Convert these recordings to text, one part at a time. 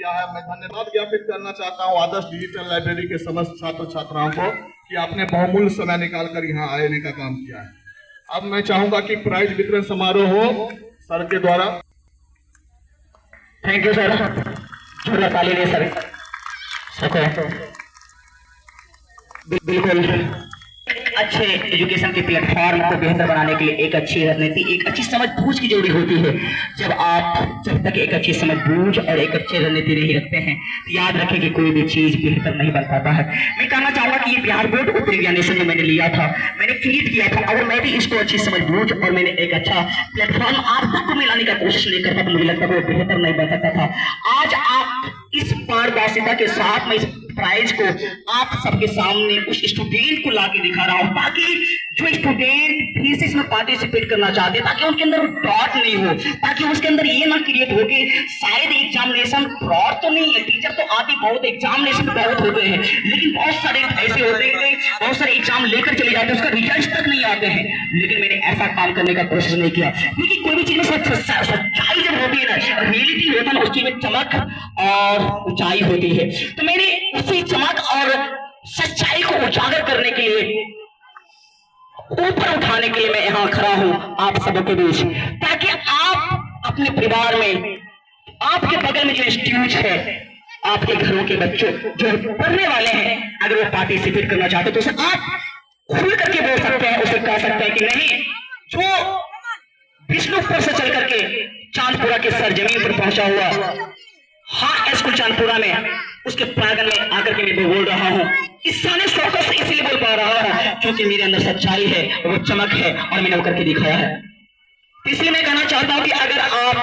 किया है। मैं धन्यवाद ज्ञापित करना चाहता हूँ आदर्श डिजिटल लाइब्रेरी के समस्त छात्र छात्राओं को कि आपने बहुमूल्य समय निकालकर यहाँ आने का काम किया है। अब मैं चाहूंगा कि प्राइज वितरण समारोह हो सर के द्वारा। Thank you sir. जोरदार ताली दे सर। बिल्कुल अच्छे एजुकेशन के प्लेटफॉर्म को बेहतर बनाने के लिए एक अच्छी रणनीति, एक अच्छी समझबूझ की जरूरी होती है। जब तक एक अच्छी समझबूझ और एक अच्छी रणनीति नहीं रखते हैं तो याद रखें कि कोई भी चीज बेहतर नहीं बन पाता है। मैं कहना चाहूंगा कि ये बिहार बोर्ड उत्तर एग्जामिनेशन जो मैंने लिया था, मैंने क्रिएट किया था, अगर मैं भी इसको अच्छी समझबूझ और मैंने एक अच्छा प्लेटफॉर्म आप तक को मिलाने का कोशिश नहीं करता तो मुझे लगता है वो बेहतर नहीं बन सकता था। आज आप इस पारदर्शिता के साथ में इस प्राइज को आप सबके सामने उस स्टूडेंट को लाके दिखा रहा हूं ताकि जो स्टूडेंट फिर से इसमें पार्टिसिपेट करना चाहते हैं ताकि उनके अंदर डॉट नहीं हो, ताकि उसके अंदर ये ना क्रिएट हो कि शायद एग्जामिनेशन फ्रॉड तो नहीं है, टीचर तो आती बहुत, एग्जामिनेशन बहुत होते हैं, लेकिन बहुत सारे ऐसे होते हैं बहुत सारे एग्जाम लेकर चले जाते हैं, उसका रिजल्ट तक नहीं आते हैं। लेकिन मैंने ऐसा काम करने का कोशिश नहीं किया क्योंकि कोई भी चीज में सच्चाई जब होती है ना, रियलिटी होता है ना, उस चीज में चमक और ऊंचाई होती है। तो मैंने उसी चमक और सच्चाई को उजागर करने के लिए, ऊपर उठाने के लिए मैं यहाँ खड़ा हूं आप सबों के बीच, ताकि आप अपने परिवार में, आपके बगल में जो इंस्टीट्यूट है, आपके घरों के बच्चों जो पढ़ने वाले हैं, अगर वो पार्टिसिपेट करना चाहते हैं तो उसे आप खुल करके बोल सकते हैं, उसे कह सकते हैं कि नहीं, जो विष्णुपुर से चल करके चांदपुरा के सरजमीन पर पहुंचा हुआ, हाँ स्कूल चांदपुरा में, उसके प्रांगण में आकर के मैं बोल रहा हूँ। इस सारे फोकस से इसलिए बोल पा रहा हूँ क्योंकि मेरे अंदर सच्चाई है, वो चमक है और मैंने वो करके दिखाया है। इसलिए मैं कहना चाहता हूँ कि अगर आप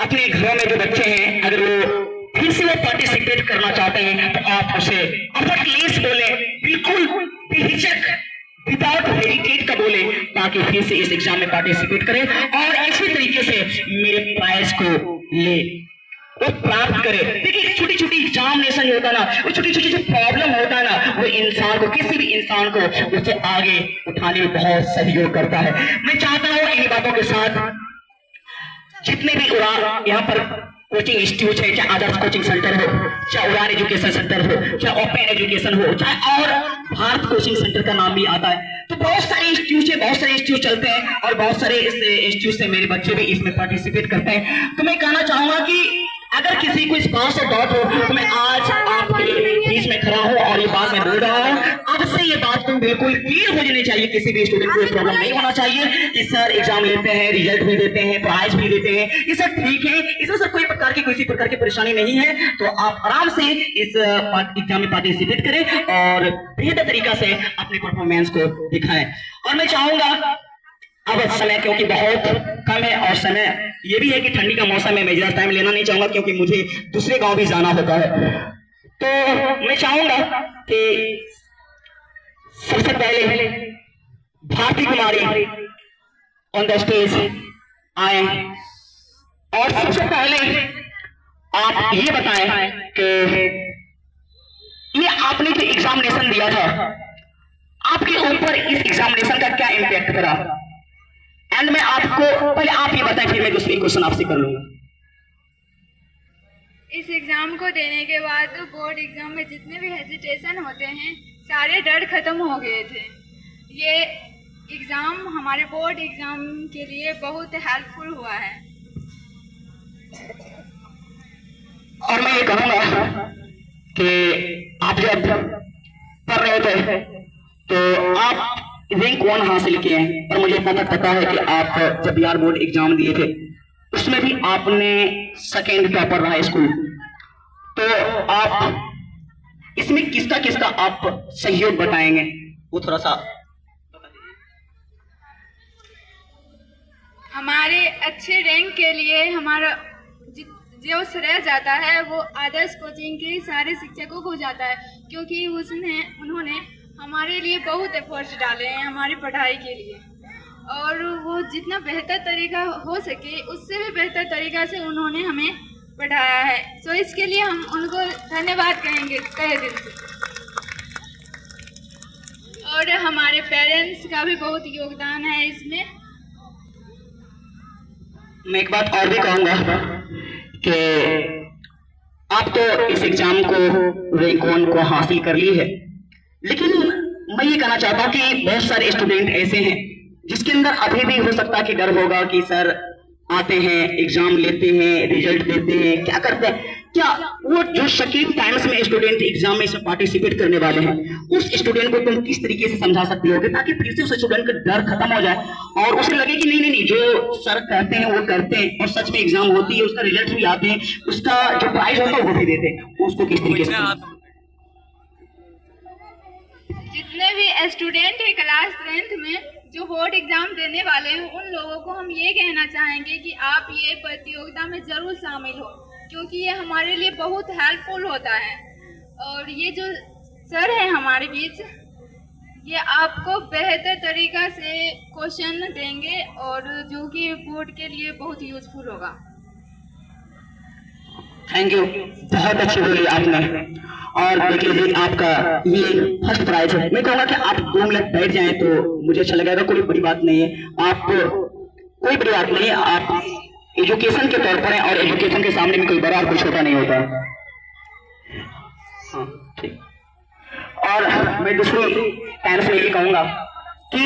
अपने घरों में जो बच्चे हैं, अगर वो फिर से वो पार्टिसिपेट करना चाहते हैं तो आप उसे एफर्टलेस बोले, बिल्कुल बेहिचक, विदाउट हेजिटेट का बोले, ताकि फिर से इस एग्जाम में पार्टिसिपेट करें और इसी तरीके से मेरे प्राइज को ले वो प्राप्त करे। देखिए छोटी छोटी एग्जामिनेशन जो होता है ना, वो छोटी छोटी जो प्रॉब्लम होता है ना, वो इंसान को, किसी भी इंसान को उसे आगे उठाने में बहुत सहयोग करता है। मैं चाहता हूँ इन बातों के साथ जितने भी यहाँ पर कोचिंग इंस्टीट्यूट है, चाहे आदर्श कोचिंग सेंटर हो, चाहे उड़ान एजुकेशन सेंटर हो, चाहे ओपन एजुकेशन हो, चाहे और भारत कोचिंग सेंटर का नाम भी आता है, तो बहुत सारे इंस्टीट्यूट है, बहुत सारे इंस्टीट्यूट चलते हैं और बहुत सारे इस इंस्टीट्यूट से मेरे बच्चे भी इसमें पार्टिसिपेट करते हैं। तो मैं कहना चाहूंगा कि अगर किसी को इस बात से डाउट हो तो मैं आज आपके बीच में खड़ा हूं और ये बात मैं बोल रहा हूं, अब से ये बात तो बिल्कुल क्लियर हो जानी चाहिए, किसी भी स्टूडेंट को प्रॉब्लम नहीं होना चाहिए कि सर एग्जाम लेते हैं, रिजल्ट भी देते हैं, प्राइज भी देते हैं, ये सब ठीक है, इसमें सब कोई प्रकार की किसी प्रकार की परेशानी नहीं है। तो आप आराम से इस एग्जाम में पार्टिसिपेट करें और बेहतर तरीका से अपने परफॉर्मेंस को दिखाएं। और मैं चाहूंगा अब समय क्योंकि बहुत कम है और समय ये भी है कि ठंडी का मौसम है, मैं ज्यादा टाइम लेना नहीं चाहूंगा क्योंकि मुझे दूसरे गांव भी जाना होता है। तो मैं चाहूंगा कि सबसे पहले भारती कुमारी ऑन द स्टेज आए और सबसे पहले आप ये बताएं कि ये आपने जो एग्जामिनेशन दिया था, आपके ऊपर इस एग्जामिनेशन का क्या इम्पैक्ट करा। एंड मैं आपको पहले आप ये बताएं, फिर मैं दूसरी क्वेश्चन आपसे कर लूंगा। इस एग्ज़ाम को देने के बाद बोर्ड एग्ज़ाम में जितने भी हेजिटेशन होते हैं, सारे डर खत्म हो गए थे। ये एग्ज़ाम हमारे बोर्ड एग्ज़ाम के लिए बहुत हेल्पफुल हुआ है। और मैं ये कहूँगा कि आप जब पढ़ रहे थे तो आप रैंक 1 हासिल किए हैं और मुझे पता है कि आप जब बिहार बोर्ड एग्जाम दिए थे उसमें भी आपने सेकेंड टॉपर रहा स्कूल, तो आप इसमें किसका किसका आप सहयोग बताएंगे वो थोड़ा सा। हमारे अच्छे रैंक के लिए हमारा जो श्रेय जाता है वो आदर्श कोचिंग के सारे शिक्षकों को जाता है, क्योंकि उन्होंने हमारे लिए बहुत एफर्ट्स डाले हैं हमारी पढ़ाई के लिए, और वो जितना बेहतर तरीका हो सके उससे भी बेहतर तरीका से उन्होंने हमें पढ़ाया है। तो इसके लिए हम उनको धन्यवाद कहेंगे तहे दिल से। और हमारे पेरेंट्स का भी बहुत योगदान है इसमें। मैं एक बात और भी कहूँगा कि आप तो इस एग्जाम को रैंक 1 को हासिल कर ली है, लेकिन मैं ये कहना चाहता हूँ कि बहुत सारे स्टूडेंट ऐसे हैं जिसके अंदर अभी भी हो सकता है कि डर होगा कि सर आते हैं, एग्जाम लेते हैं, रिजल्ट देते हैं, क्या करते हैं, क्या वो जो शकील टाइम्स में स्टूडेंट एग्जाम में इसमें पार्टिसिपेट करने वाले हैं, उस स्टूडेंट को तुम किस तरीके से समझा सकते होगे ताकि फिर से उस स्टूडेंट का डर खत्म हो जाए और उसे लगे कि नहीं नहीं नहीं, जो सर कहते हैं वो करते हैं और सच में एग्जाम होती है, उसका रिजल्ट भी आते हैं, उसका जो प्राइज होता है वो भी देते हैं, उसको किस तरीके से? जितने भी स्टूडेंट हैं क्लास 10th में जो बोर्ड एग्जाम देने वाले हैं, उन लोगों को हम ये कहना चाहेंगे कि आप ये प्रतियोगिता में ज़रूर शामिल हो, क्योंकि ये हमारे लिए बहुत हेल्पफुल होता है। और ये जो सर है हमारे बीच, ये आपको बेहतर तरीक़ा से क्वेश्चन देंगे और जो कि बोर्ड के लिए बहुत यूजफुल होगा। थैंक यू, बहुत अच्छी बोली आपने। और देख लीजिए आपका ये फर्स्ट प्राइज है। मैं कहूँगा कि आप 2 मिनट बैठ जाएं तो मुझे अच्छा लगेगा, कोई बड़ी बात नहीं है, आप कोई बड़ी बात नहीं है, आप एजुकेशन के तौर पर हैं और एजुकेशन के सामने भी कोई बड़ा और कोई छोटा नहीं होता। हाँ ठीक। और मैं दूसरी टाइम्स में ये कहूँगा कि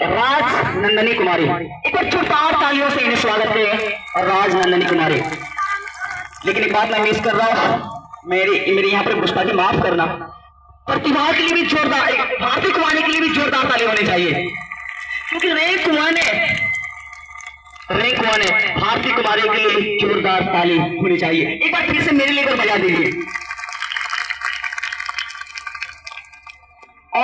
राज नंदनी कुमारी, एक बार जोरदार तालियों से इन्हें स्वागत करें, राज नंदनी कुमारी। लेकिन एक बात मैं मिस कर रहा हूँ, मेरे यहाँ पर गुस्ताखी माफ करना, प्रतिभा के लिए भी जोरदार, भारती कुमारी के लिए भी जोरदार ताली होनी चाहिए, क्योंकि रैंक कुमार ने भारती कुमारी के लिए जोरदार ताली होनी चाहिए। एक बार फिर से मेरे लिए बजा दीजिए।